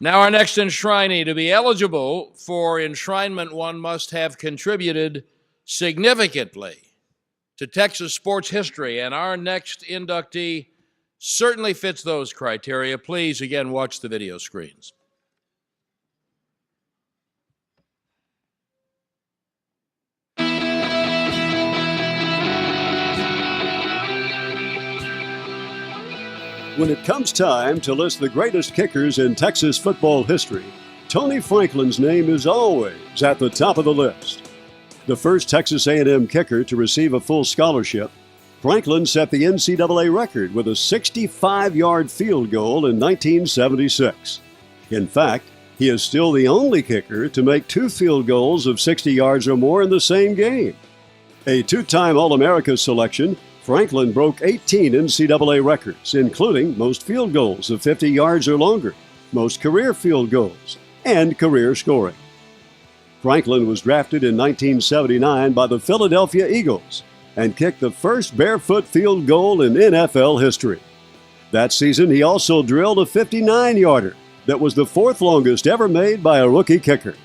Now, our next enshrinee. To be eligible for enshrinement, one must have contributed significantly to Texas sports history, and our next inductee certainly fits those criteria. Please, again, watch the video screens. When it comes time to list the greatest kickers in Texas football history, Tony Franklin's name is always at the top of the list. The first Texas A&M kicker to receive a full scholarship, Franklin set the NCAA record with a 65-yard field goal in 1976. In fact, he is still the only kicker to make 2 field goals of 60 yards or more in the same game. A 2-time All-America selection, Franklin broke 18 NCAA records, including most field goals of 50 yards or longer, most career field goals, and career scoring. Franklin was drafted in 1979 by the Philadelphia Eagles and kicked the first barefoot field goal in NFL history. That season, he also drilled a 59-yarder that was the 4th longest ever made by a rookie kicker.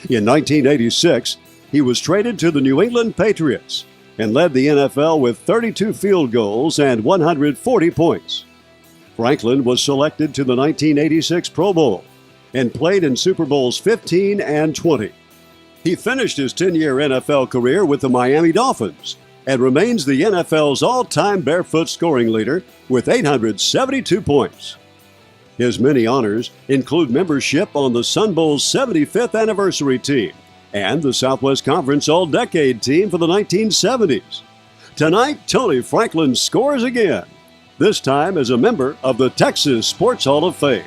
In 1986, he was traded to the New England Patriots and led the NFL with 32 field goals and 140 points. Franklin was selected to the 1986 Pro Bowl and played in Super Bowls 15 and 20. He finished his 10-year NFL career with the Miami Dolphins and remains the NFL's all-time barefoot scoring leader with 872 points. His many honors include membership on the Sun Bowl's 75th anniversary team and the Southwest Conference All-Decade team for the 1970s. Tonight, Tony Franklin scores again, this time as a member of the Texas Sports Hall of Fame.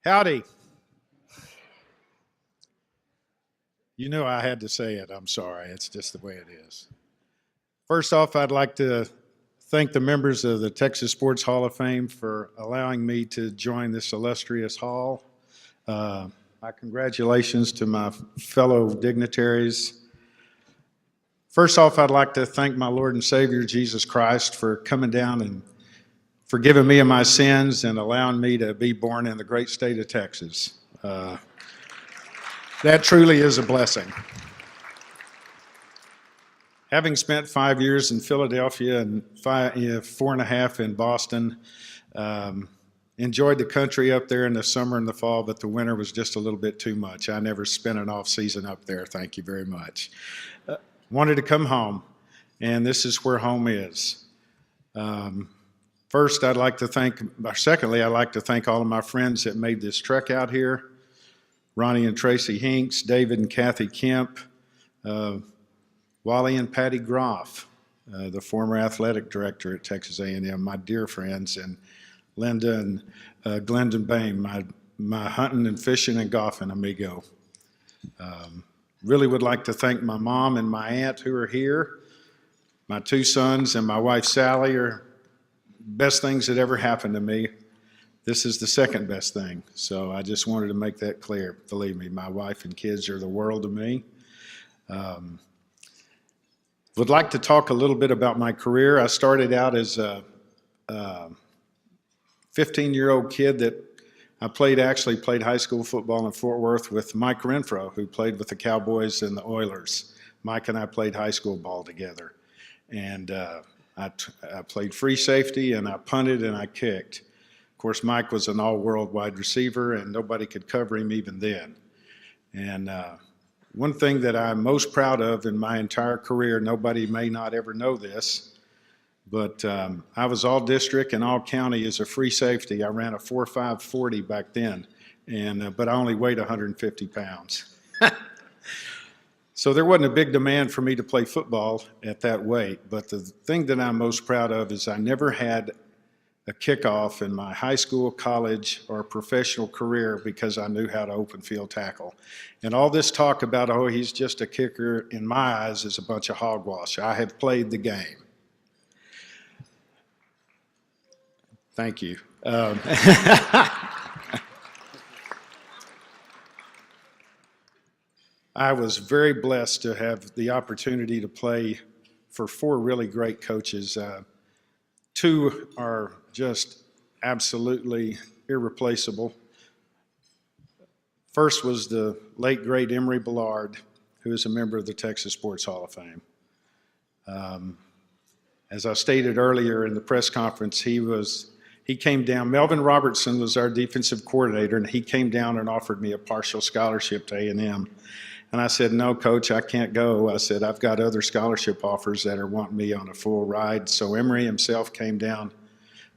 Howdy. You know I had to say it. I'm sorry. It's just the way it is. First off, I'd like to thank the members of the Texas Sports Hall of Fame for allowing me to join this illustrious hall. My congratulations to my fellow dignitaries. First off, I'd like to thank my Lord and Savior, Jesus Christ, for coming down and forgiving me of my sins and allowing me to be born in the great state of Texas. That truly is a blessing. Having spent 5 years in Philadelphia and 4.5 in Boston, enjoyed the country up there in the summer and the fall, but the winter was just a little bit too much. I never spent an off season up there. Thank you very much. Wanted to come home, and this is where home is. Secondly, I'd like to thank all of my friends that made this trek out here. Ronnie and Tracy Hinks, David and Kathy Kemp, Wally and Patty Groff, the former athletic director at Texas A&M, my dear friends, and Linda and Glendon Bain, my hunting and fishing and golfing amigo. Really would like to thank my mom and my aunt who are here. My 2 sons and my wife Sally are best things that ever happened to me. This is the second best thing. So I just wanted to make that clear. Believe me, my wife and kids are the world to me. Would like to talk a little bit about my career. I started out as a 15-year-old kid that actually played high school football in Fort Worth with Mike Renfro, who played with the Cowboys and the Oilers. Mike and I played high school ball together. And I played free safety, and I punted, and I kicked. Of course, Mike was an all-world wide receiver, and nobody could cover him even then. And one thing that I'm most proud of in my entire career, nobody may not ever know this, but I was all district and all county as a free safety. I ran a 4.5 40 back then, but I only weighed 150 pounds. So there wasn't a big demand for me to play football at that weight. But the thing that I'm most proud of is I never had a kickoff in my high school, college, or professional career because I knew how to open field tackle. And all this talk about, oh, he's just a kicker, in my eyes, is a bunch of hogwash. I have played the game. Thank you. I was very blessed to have the opportunity to play for four really great coaches. Two are just absolutely irreplaceable. First was the late, great Emory Bellard, who is a member of the Texas Sports Hall of Fame. As I stated earlier in the press conference, he came down. Melvin Robertson was our defensive coordinator, and he came down and offered me a partial scholarship to A&M. And I said, no, Coach, I can't go. I said, I've got other scholarship offers that are wanting me on a full ride. So Emory himself came down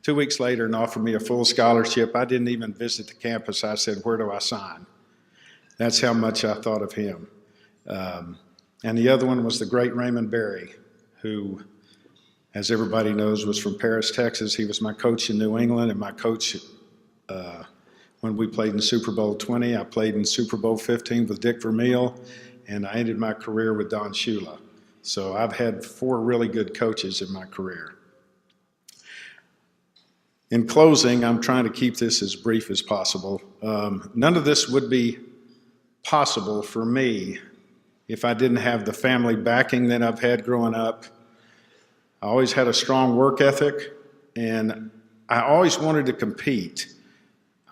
2 weeks later and offered me a full scholarship. I didn't even visit the campus. I said, where do I sign? That's how much I thought of him. And the other one was the great Raymond Berry, who, as everybody knows, was from Paris, Texas. He was my coach in New England and my coach when we played in Super Bowl 20. I played in Super Bowl 15 with Dick Vermeil, and I ended my career with Don Shula. So I've had four really good coaches in my career. In closing, I'm trying to keep this as brief as possible. None of this would be possible for me if I didn't have the family backing that I've had growing up. I always had a strong work ethic, and I always wanted to compete.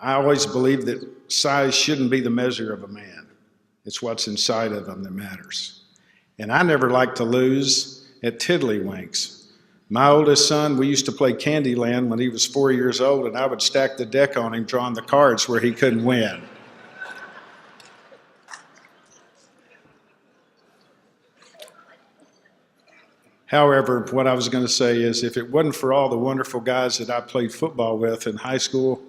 I always believed that size shouldn't be the measure of a man. It's what's inside of him that matters. And I never liked to lose at tiddlywinks. My oldest son, we used to play Candyland when he was 4 years old, and I would stack the deck on him, drawing the cards where he couldn't win. However, what I was going to say is if it wasn't for all the wonderful guys that I played football with in high school,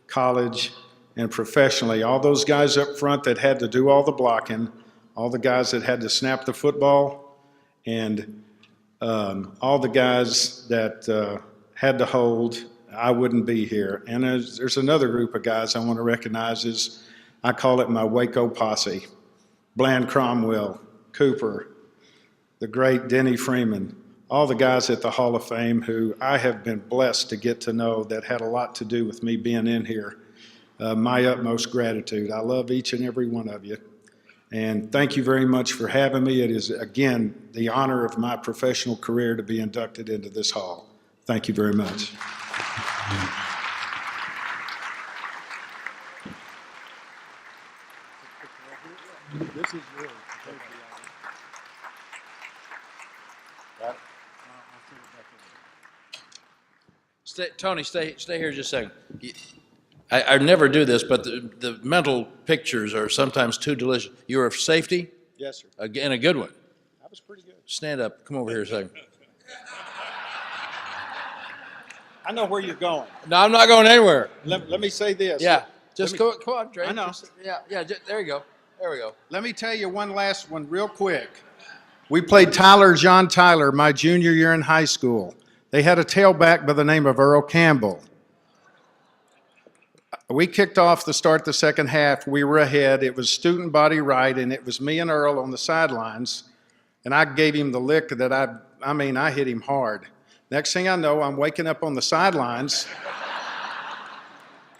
college, and professionally, all those guys up front that had to do all the blocking, all the guys that had to snap the football, and all the guys that had to hold, I wouldn't be here. And there's another group of guys I want to recognize is, I call it my Waco posse. Bland Cromwell, Cooper, the great Denny Freeman, all the guys at the Hall of Fame who I have been blessed to get to know that had a lot to do with me being in here. My utmost gratitude. I love each and every one of you. And thank you very much for having me. It is, again, the honor of my professional career to be inducted into this hall. Thank you very much. This is yours. Tony, stay here just a second. I never do this, but the mental pictures are sometimes too delicious. You're a safety? Yes, sir. Again, a good one. That was pretty good. Stand up. Come over here a second. I know where you're going. No, I'm not going anywhere. Let me say this. Yeah, just go on, Dre. I know. There you go. There we go. Let me tell you one last one real quick. We played John Tyler, my junior year in high school. They had a tailback by the name of Earl Campbell. We kicked off to start the second half. We were ahead. It was student body right, and it was me and Earl on the sidelines. And I gave him the lick that I hit him hard. Next thing I know, I'm waking up on the sidelines.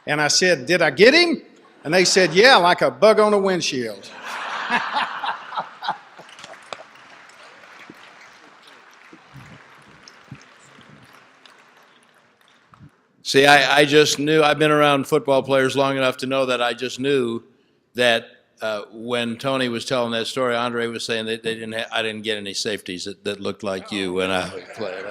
And I said, did I get him? And they said, yeah, like a bug on a windshield. See, I just knew, I've been around football players long enough to know that I just knew that when Tony was telling that story, Andre was saying that I didn't get any safeties that looked like you when I played.